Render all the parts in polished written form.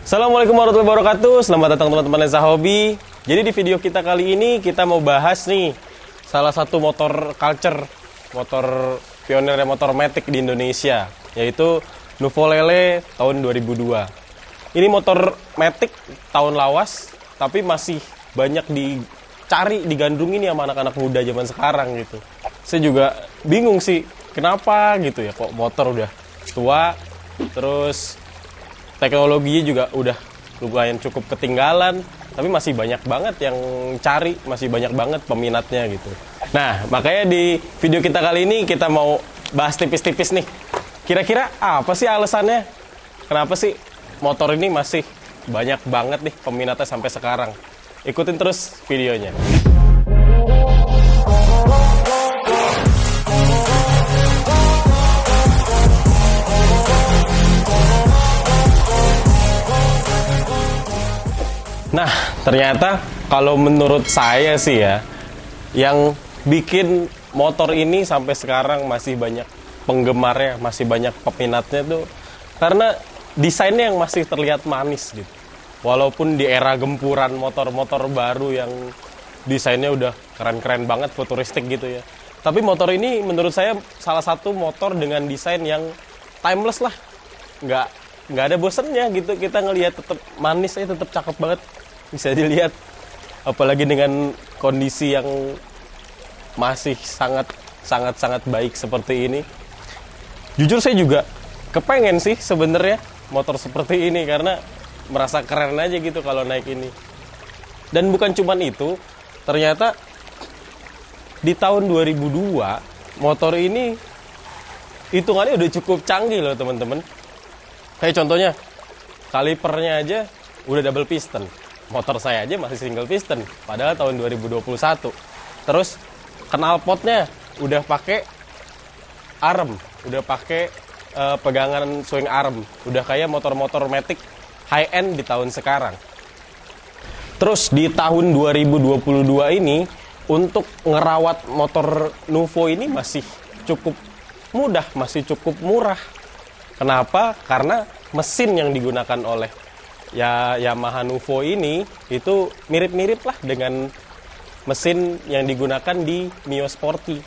Assalamualaikum warahmatullahi wabarakatuh. Selamat datang teman-teman Lensa Hobi. Jadi di video kita kali ini kita mau bahas nih salah satu motor culture, motor pionir motor matic di Indonesia, yaitu Nuvo Lele tahun 2002. Ini motor matic tahun lawas, tapi masih banyak dicari, digandrungi nih sama anak-anak muda zaman sekarang gitu. Saya juga bingung sih, kenapa gitu ya, kok motor udah tua, terus teknologinya juga udah lumayan cukup ketinggalan, tapi masih banyak banget yang cari, masih banyak banget peminatnya gitu. Nah, makanya di video kita kali ini kita mau bahas tipis-tipis nih. Kira-kira apa sih alasannya? Kenapa sih motor ini masih banyak banget nih peminatnya sampai sekarang? Ikutin terus videonya. Nah, ternyata kalau menurut saya sih ya, yang bikin motor ini sampai sekarang masih banyak penggemarnya, masih banyak peminatnya tuh karena desainnya yang masih terlihat manis gitu. Walaupun di era gempuran motor-motor baru yang desainnya udah keren-keren banget, futuristik gitu ya. Tapi motor ini menurut saya salah satu motor dengan desain yang timeless lah. Nggak ada bosennya gitu, kita ngelihat tetap manis aja, tetap cakep banget, bisa dilihat, apalagi dengan kondisi yang masih sangat baik seperti ini. Jujur saya juga kepengen sih sebenarnya motor seperti ini karena merasa keren aja gitu kalau naik ini. Dan bukan cuman itu, ternyata di tahun 2002 motor ini hitungannya udah cukup canggih loh teman-teman. Kayak contohnya, kalipernya aja udah double piston. Motor saya aja masih single piston, padahal tahun 2021. Terus, knalpotnya udah pakai arm, udah pakai pegangan swing arm. Udah kayak motor-motor matic high-end di tahun sekarang. Terus, di tahun 2022 ini, untuk ngerawat motor Nuvo ini masih cukup mudah, masih cukup murah. Kenapa? Karena mesin yang digunakan oleh Yamaha Nuvo ini itu mirip-mirip lah dengan mesin yang digunakan di Mio Sporty,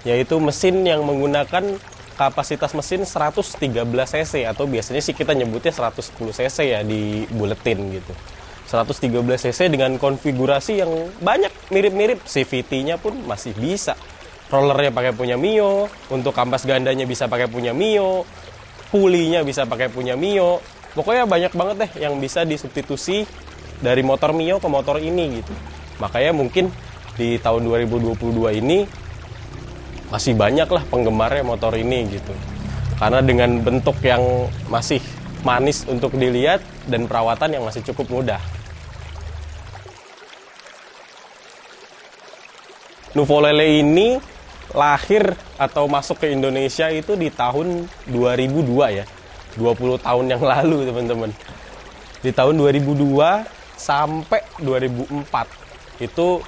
yaitu mesin yang menggunakan kapasitas mesin 113 cc atau biasanya sih kita nyebutnya 110 cc ya di buletin gitu. 113 cc dengan konfigurasi yang banyak mirip-mirip, CVT-nya pun masih bisa. Rollernya pakai punya Mio, untuk kampas gandanya bisa pakai punya Mio, pulinya bisa pakai punya Mio. Pokoknya banyak banget deh yang bisa disubstitusi dari motor Mio ke motor ini gitu. Makanya mungkin di tahun 2022 ini masih banyak lah penggemarnya motor ini gitu. Karena dengan bentuk yang masih manis untuk dilihat dan perawatan yang masih cukup mudah. Nuvo Lele ini lahir atau masuk ke Indonesia itu di tahun 2002 ya. 20 tahun yang lalu teman-teman. Di tahun 2002 sampai 2004 itu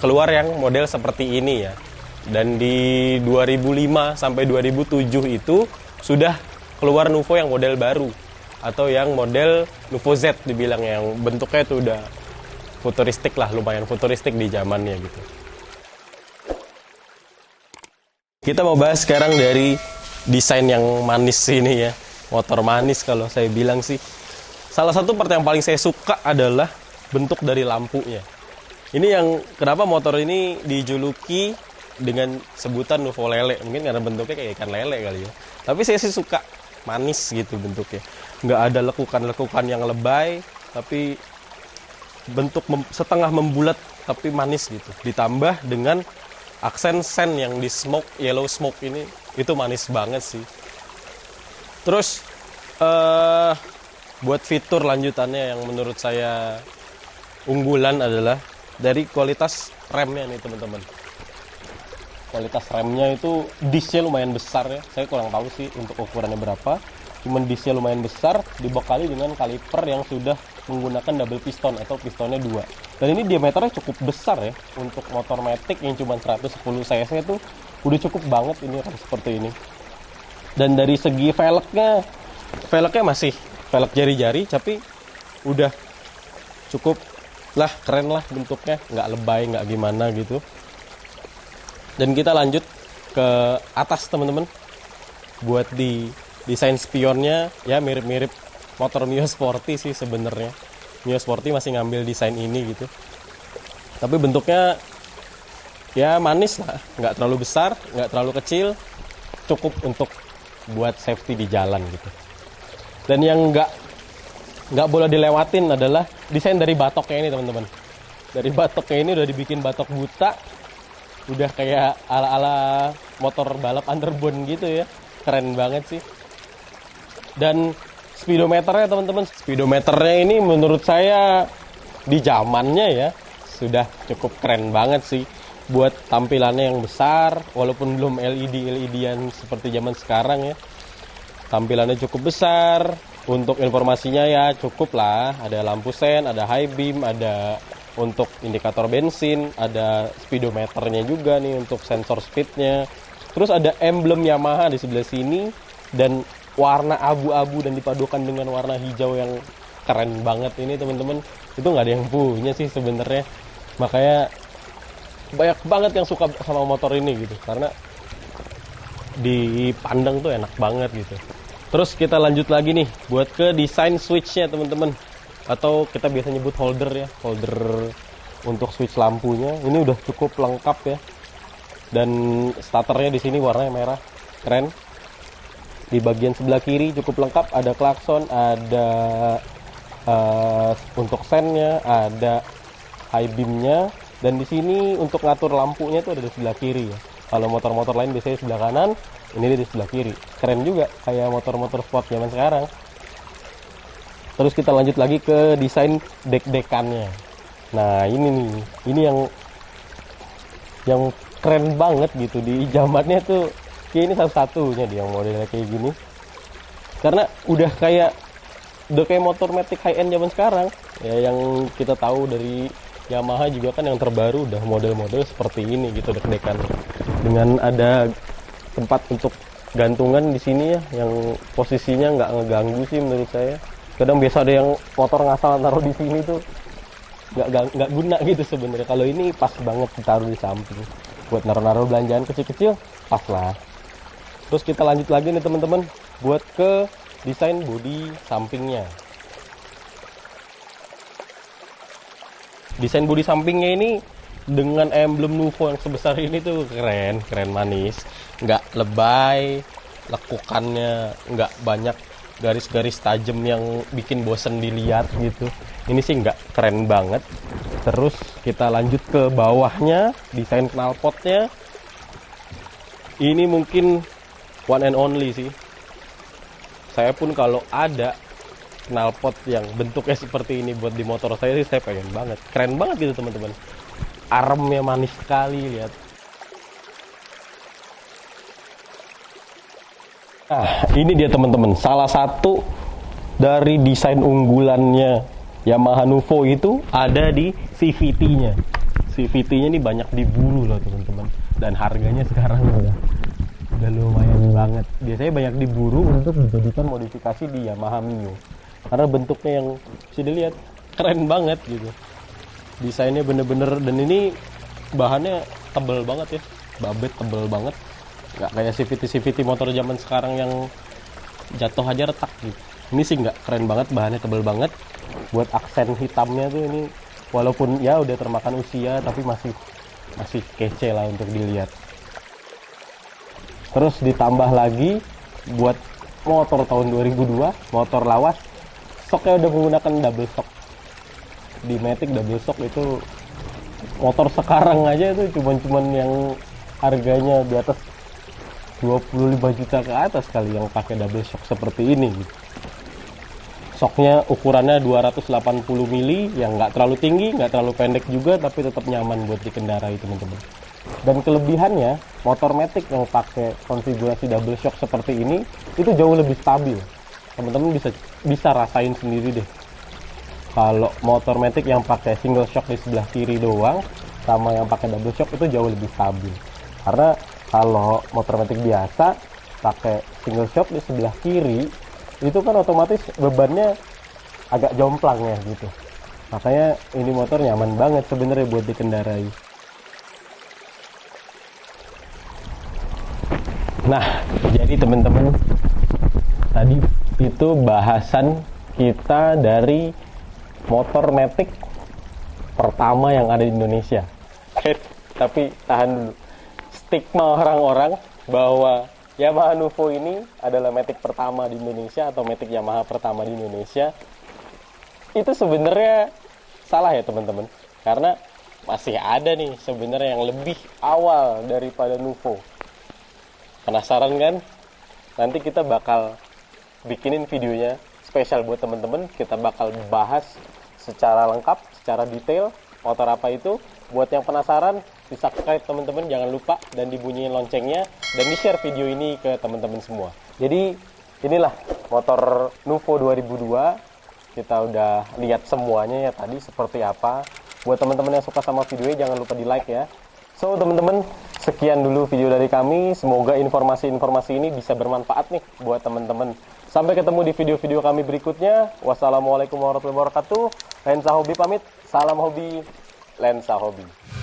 keluar yang model seperti ini ya. Dan di 2005 sampai 2007 itu sudah keluar Nuvo yang model baru atau yang model Nuvo Z dibilang, yang bentuknya itu udah futuristik lah, lumayan futuristik di zamannya gitu. Kita mau bahas sekarang dari desain yang manis ini ya. Motor manis kalau saya bilang sih. Salah satu part yang paling saya suka adalah bentuk dari lampunya. Ini yang kenapa motor ini dijuluki dengan sebutan Nuvo Lele. Mungkin karena bentuknya kayak ikan lele kali ya. Tapi saya sih suka manis gitu bentuknya. Nggak ada lekukan-lekukan yang lebay, tapi bentuk setengah membulat tapi manis gitu. Ditambah dengan aksen sen yang di smoke, yellow smoke ini, itu manis banget sih. Terus buat fitur lanjutannya yang menurut saya unggulan adalah dari kualitas remnya nih teman-teman. Kualitas remnya itu disnya lumayan besar ya. Saya kurang tahu sih untuk ukurannya berapa. Cuman disnya lumayan besar, dibekali dengan kaliper yang sudah menggunakan double piston atau pistonnya 2. Dan ini diameternya cukup besar ya. Untuk motor matic yang cuma 110 cc itu udah cukup banget ini rem seperti ini. Dan dari segi velgnya masih velg jari-jari, tapi udah cukup lah, keren lah bentuknya, nggak lebay, nggak gimana gitu. Dan kita lanjut ke atas teman-teman, buat di desain spionnya ya mirip-mirip motor Mio Sporty sih sebenarnya. Mio Sporty masih ngambil desain ini gitu, tapi bentuknya ya manis lah, nggak terlalu besar, nggak terlalu kecil, cukup untuk buat safety di jalan gitu. Dan yang nggak boleh dilewatin adalah desain dari batoknya ini teman-teman. Dari batoknya ini udah dibikin batok buta, udah kayak ala-ala motor balap underbone gitu ya, keren banget sih. Dan speedometernya teman-teman, speedometernya ini menurut saya di zamannya ya sudah cukup keren banget sih, buat tampilannya yang besar, walaupun belum LED-LED-an seperti zaman sekarang ya. Tampilannya cukup besar, untuk informasinya ya cukup lah, ada lampu sen, ada high beam, ada untuk indikator bensin, ada speedometernya juga nih untuk sensor speednya. Terus ada emblem Yamaha di sebelah sini, dan warna abu-abu dan dipadukan dengan warna hijau yang keren banget ini teman-teman. Itu nggak ada yang punya sih sebenarnya, makanya banyak banget yang suka sama motor ini gitu, karena dipandang tuh enak banget gitu. Terus kita lanjut lagi nih buat ke desain switchnya teman-teman, atau kita biasa nyebut holder ya, holder untuk switch lampunya. Ini udah cukup lengkap ya, dan starternya di sini warnanya merah, keren. Di bagian sebelah kiri cukup lengkap, ada klakson, ada untuk sennya, ada high beamnya, dan di sini untuk ngatur lampunya itu ada di sebelah kiri ya. Kalau motor-motor lain biasanya sebelah kanan, ini di sebelah kiri. Keren juga, kayak motor-motor sport zaman sekarang. Terus kita lanjut lagi ke desain dek-dekannya. Nah ini nih, ini yang keren banget gitu di zamannya tuh. Ini satu-satunya dia yang modelnya kayak gini. Karena udah kayak motor matic high end zaman sekarang. Ya yang kita tahu dari Yamaha juga kan yang terbaru udah model-model seperti ini gitu, dek-dekan. Dengan ada tempat untuk gantungan di sini ya, yang posisinya nggak ngeganggu sih menurut saya. Kadang biasa ada yang motor ngasal naruh di sini tuh nggak guna gitu sebenarnya. Kalau ini pas banget ditaruh di samping buat naruh-naruh belanjaan kecil-kecil, pas lah. Terus kita lanjut lagi nih teman-teman, buat ke desain bodi sampingnya. Desain bodi sampingnya ini dengan emblem Nuvo yang sebesar ini tuh keren manis, nggak lebay, lekukannya nggak banyak garis-garis tajam yang bikin bosen dilihat gitu. Ini sih nggak, keren banget. Terus kita lanjut ke bawahnya, desain knalpotnya. Ini mungkin one and only sih. Saya pun kalau ada knalpot yang bentuknya seperti ini buat di motor saya sih, saya pengen banget. Keren banget gitu teman-teman. Armnya manis sekali, lihat. Nah, ini dia teman-teman, salah satu dari desain unggulannya Yamaha Nuvo itu ada di CVT-nya. CVT-nya ini banyak diburu loh teman-teman, dan harganya sekarang udah lumayan banget. Biasanya banyak diburu untuk dijadikan modifikasi di Yamaha Mio, karena bentuknya yang bisa dilihat keren banget gitu. Desainnya bener-bener, dan ini bahannya tebel banget ya, babet tebel banget. Nggak kayak CVT motor zaman sekarang yang jatuh aja retak gitu. Ini sih nggak, keren banget, bahannya tebel banget. Buat aksen hitamnya tuh ini, walaupun ya udah termakan usia, tapi masih kece lah untuk dilihat. Terus ditambah lagi buat motor tahun 2002, motor lawas, shocknya udah menggunakan double shock. Di Matic double shock itu motor sekarang aja itu cuman yang harganya di atas 25 juta ke atas kali yang pakai double shock seperti ini gitu. Shocknya ukurannya 280 mili, yang nggak terlalu tinggi, nggak terlalu pendek juga, tapi tetap nyaman buat dikendarai teman-teman. Dan kelebihannya, motor Matic yang pakai konfigurasi double shock seperti ini itu jauh lebih stabil. Teman-teman bisa rasain sendiri deh. Kalau motor Matic yang pakai single shock di sebelah kiri doang sama yang pakai double shock itu jauh lebih stabil. Karena kalau motor Matic biasa pakai single shock di sebelah kiri itu kan otomatis bebannya agak jomplang ya gitu. Makanya ini motor nyaman banget sebenarnya buat dikendarai. Nah, jadi teman-teman, tadi itu bahasan kita dari motor Matic pertama yang ada di Indonesia. Tapi tahan dulu. Stigma orang-orang bahwa Yamaha Nuvo ini adalah Matic pertama di Indonesia atau Matic Yamaha pertama di Indonesia, itu sebenarnya salah ya teman-teman. Karena masih ada nih sebenarnya yang lebih awal daripada Nuvo. Penasaran kan? Nanti kita bakal bikinin videonya spesial buat teman-teman. Kita bakal bahas secara lengkap, secara detail motor apa itu. Buat yang penasaran, di subscribe teman-teman, jangan lupa, dan dibunyiin loncengnya, dan di share video ini ke teman-teman semua. Jadi inilah motor Nuvo 2002. Kita udah lihat semuanya ya tadi seperti apa. Buat teman-teman yang suka sama videonya, jangan lupa di like ya. So teman-teman, sekian dulu video dari kami. Semoga informasi-informasi ini bisa bermanfaat nih buat teman-teman. Sampai ketemu di video-video kami berikutnya. Wassalamualaikum warahmatullahi wabarakatuh. Lensa Hobi pamit. Salam hobi, Lensa Hobi.